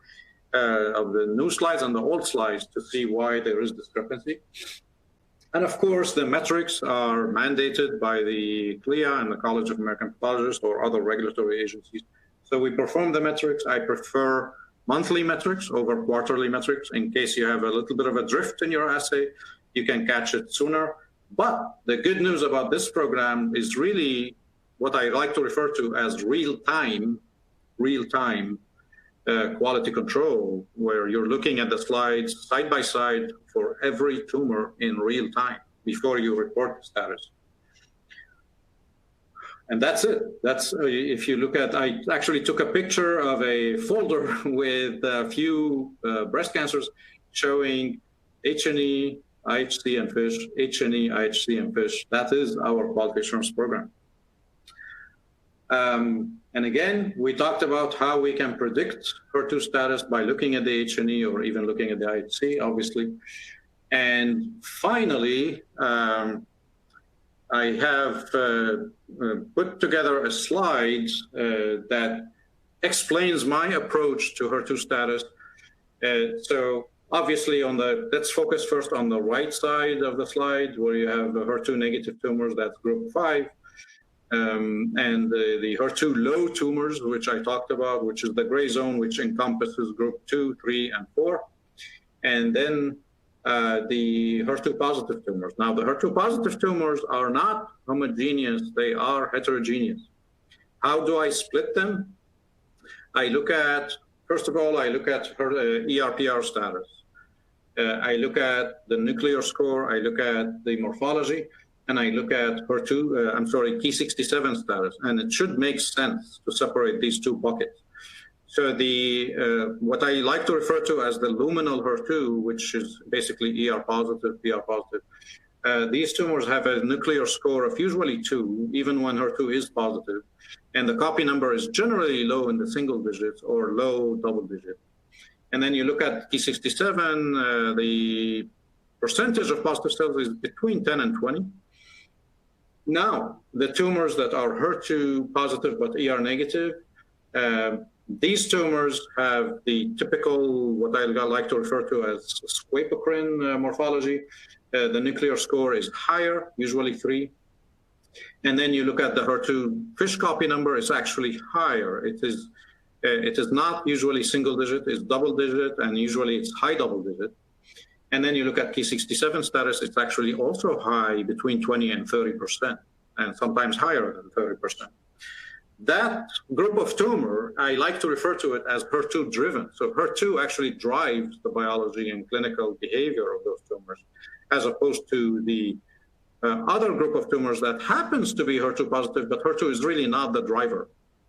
of the new slides and the old slides to see why there is discrepancy. And of course, the metrics are mandated by the CLIA and the College of American Pathologists or other regulatory agencies. So we perform the metrics. I prefer monthly metrics over quarterly metrics in case you have a little bit of a drift in your assay. You can catch it sooner. But the good news about this program is really what I like to refer to as real-time quality control, where you're looking at the slides side by side for every tumor in real time before you report the status. And that's it. That's, if you look at, I actually took a picture of a folder with a few breast cancers showing H&E, IHC, and FISH, H&E, IHC, and FISH. That is our quality assurance program. And again, we talked about how we can predict HER2 status by looking at the H&E or even looking at the IHC, obviously. And finally, I have put together a slide that explains my approach to HER2 status. So obviously, let's focus first on the right side of the slide where you have HER2 negative tumors, that's group 5. And the HER2 low tumors, which I talked about, which is the gray zone, which encompasses group 2, 3, and 4. And then the HER2 positive tumors. Now, the HER2 positive tumors are not homogeneous, they are heterogeneous. How do I split them? I look at, first of all, I look at her ERPR status. I look at the nuclear score, I look at the morphology, and I look at Ki67 status, and it should make sense to separate these two buckets. So what I like to refer to as the luminal HER2, which is basically ER positive, PR positive, these tumors have a nuclear score of usually 2, even when HER2 is positive, and the copy number is generally low in the single digits or low double digit. And then you look at Ki67, the percentage of positive cells is between 10 and 20. Now, the tumors that are HER2 positive but ER negative, these tumors have the typical, what I like to refer to as squapocrine morphology. The nuclear score is higher, usually 3. And then you look at the HER2 FISH copy number, it's actually higher. It is not usually single digit, it's double digit, and usually it's high double digit. And then you look at Ki67 status, it's actually also high, between 20 and 30%, and sometimes higher than 30%. That group of tumor, I like to refer to it as HER2 driven. So HER2 actually drives the biology and clinical behavior of those tumors, as opposed to the other group of tumors that happens to be HER2 positive, but HER2 is really not the driver.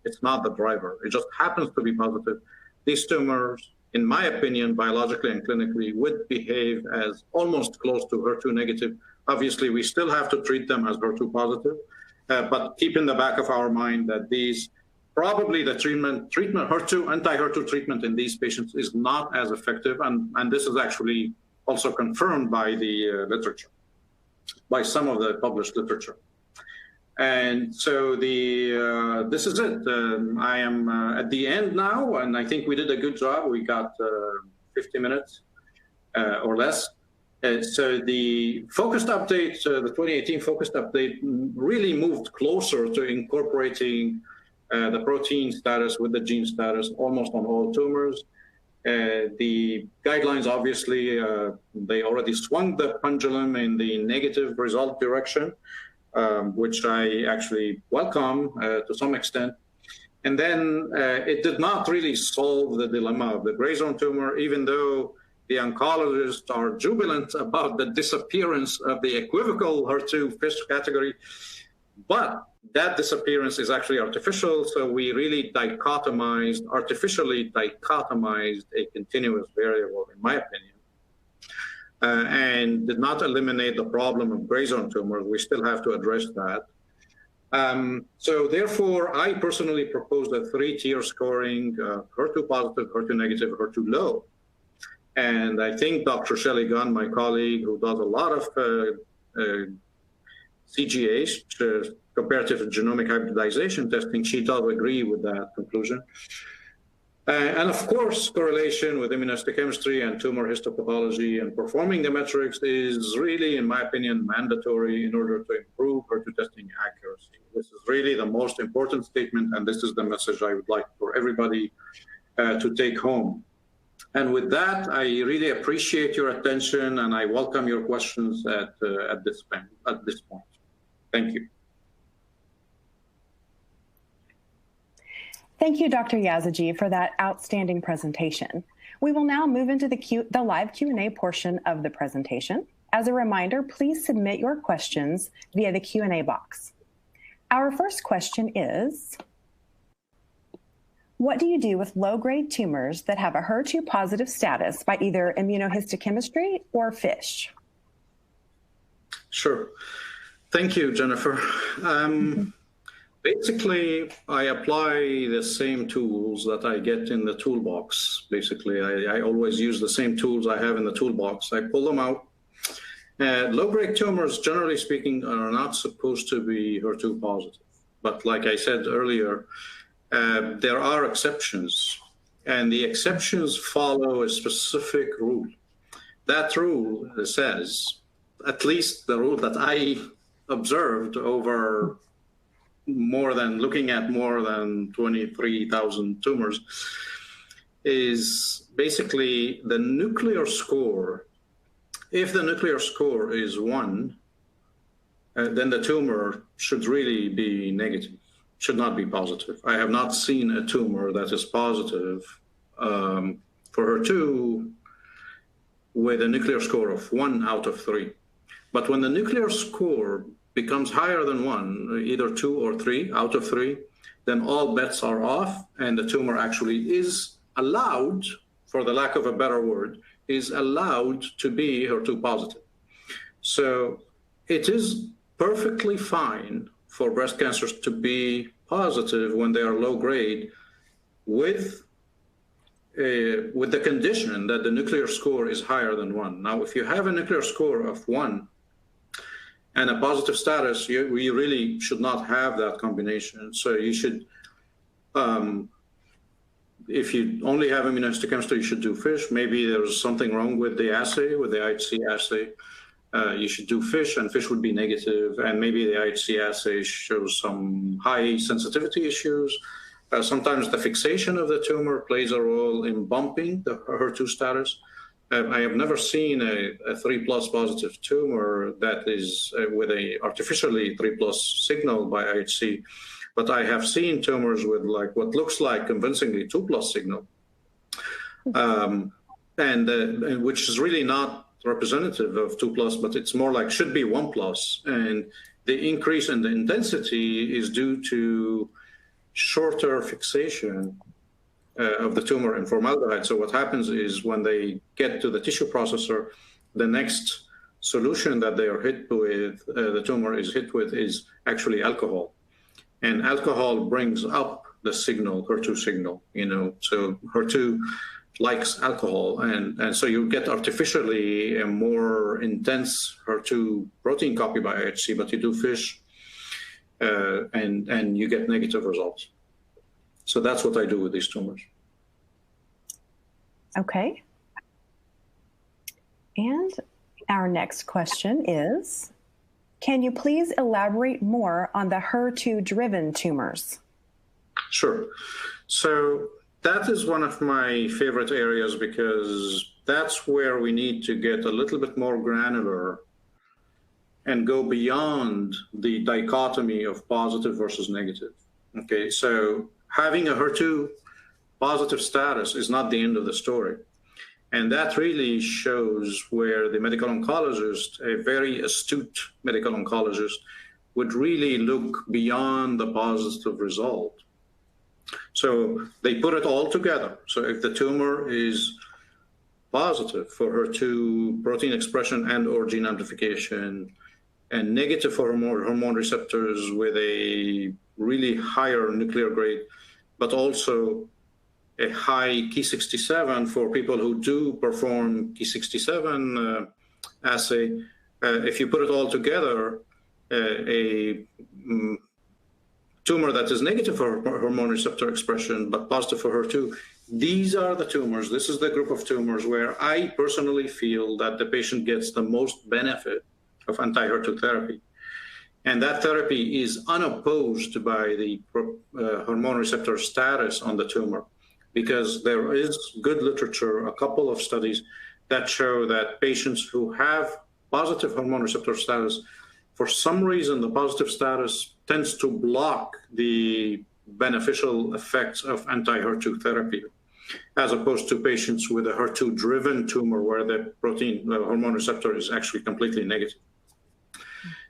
It's not the driver. It just happens to be positive. These tumors, in my opinion, biologically and clinically, would behave as almost close to HER2 negative. Obviously, we still have to treat them as HER2 positive, but keep in the back of our mind that these, probably the treatment HER2, anti-HER2 treatment in these patients is not as effective, and this is actually also confirmed by the literature, by some of the published literature. And so this is it. I am at the end now, and I think we did a good job. We got 50 minutes or less. So the focused update, the 2018 focused update, really moved closer to incorporating the protein status with the gene status almost on all tumors. The guidelines, obviously, they already swung the pendulum in the negative result direction, which I actually welcome to some extent. And then it did not really solve the dilemma of the gray zone tumor, even though the oncologists are jubilant about the disappearance of the equivocal HER2 FISH category. But that disappearance is actually artificial, so we really artificially dichotomized a continuous variable, in my opinion, and did not eliminate the problem of gray zone tumors. We still have to address that. So therefore, I personally proposed a 3-tier scoring, HER2 positive, HER2 negative, HER2 low. And I think Dr. Shelley Gunn, my colleague, who does a lot of CGH, comparative genomic hybridization testing, she does agree with that conclusion. And of course, correlation with immunohistochemistry and tumor histopathology and performing the metrics is really, in my opinion, mandatory in order to improve HER2 testing accuracy. This is really the most important statement, and this is the message I would like for everybody to take home. And with that, I really appreciate your attention, and I welcome your questions at this point. Thank you. Thank you, Dr. Yaziji, for that outstanding presentation. We will now move into the live Q&A portion of the presentation. As a reminder, please submit your questions via the Q&A box. Our first question is, what do you do with low-grade tumors that have a HER2 positive status by either immunohistochemistry or FISH? Sure. Thank you, Jennifer. Basically, I apply the same tools that I get in the toolbox. Basically, I always use the same tools I have in the toolbox. I pull them out. Low-grade tumors, generally speaking, are not supposed to be HER2 positive. But like I said earlier, there are exceptions, and the exceptions follow a specific rule. That rule says, at least the rule that I observed over looking at more than 23,000 tumors, is basically the nuclear score. If the nuclear score is 1, then the tumor should really be negative, should not be positive. I have not seen a tumor that is positive for HER2 with a nuclear score of 1 out of 3. But when the nuclear score becomes higher than 1, either 2 or 3 out of 3, then all bets are off, and the tumor actually is allowed, for the lack of a better word, is allowed to be HER2 positive. So it is perfectly fine for breast cancers to be positive when they are low grade, with the condition that the nuclear score is higher than 1. Now, if you have a nuclear score of 1 and a positive status, we really should not have that combination. So you should, if you only have immunohistochemistry, you should do FISH. Maybe there's something wrong with the assay, with the IHC assay. You should do FISH, and FISH would be negative, and maybe the IHC assay shows some high sensitivity issues. Sometimes the fixation of the tumor plays a role in bumping the HER2 status. I have never seen a 3+ positive tumor that is with a artificially 3+ signal by IHC, but I have seen tumors with like what looks like convincingly 2+ signal, and which is really not representative of 2+, but it's more like should be 1+. And the increase in the intensity is due to shorter fixation of the tumor in formaldehyde. So what happens is when they get to the tissue processor, the next solution that they are hit with, the tumor is hit with, is actually alcohol. And alcohol brings up the signal, HER2 signal, so HER2 likes alcohol. And so you get artificially a more intense HER2 protein copy by IHC, but you do FISH and you get negative results. So that's what I do with these tumors. Okay. And our next question is, can you please elaborate more on the HER2-driven tumors? Sure. So that is one of my favorite areas because that's where we need to get a little bit more granular and go beyond the dichotomy of positive versus negative. Okay, so having a HER2 positive status is not the end of the story. And that really shows where the medical oncologist, a very astute medical oncologist, would really look beyond the positive result. So they put it all together. So if the tumor is positive for HER2 protein expression and or gene amplification, and negative for hormone receptors with a really higher nuclear grade, but also a high Ki67 for people who do perform Ki67 assay. If you put it all together, a tumor that is negative for hormone receptor expression, but positive for HER2, these are the tumors, this is the group of tumors where I personally feel that the patient gets the most benefit of anti-HER2 therapy. And that therapy is unopposed by the hormone receptor status on the tumor, because there is good literature, a couple of studies that show that patients who have positive hormone receptor status, for some reason, the positive status tends to block the beneficial effects of anti-HER2 therapy, as opposed to patients with a HER2-driven tumor where the hormone receptor is actually completely negative.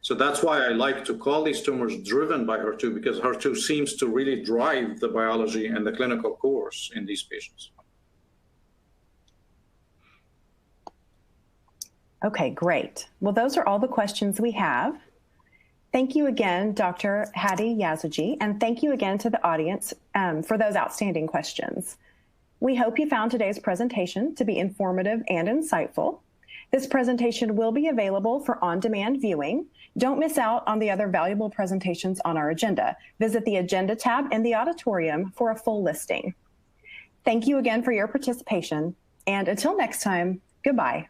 So that's why I like to call these tumors driven by HER2, because HER2 seems to really drive the biology and the clinical course in these patients. Okay, great. Well, those are all the questions we have. Thank you again, Dr. Hadi Yaziji, and thank you again to the audience for those outstanding questions. We hope you found today's presentation to be informative and insightful. This presentation will be available for on-demand viewing. Don't miss out on the other valuable presentations on our agenda. Visit the Agenda tab in the auditorium for a full listing. Thank you again for your participation, and until next time, goodbye.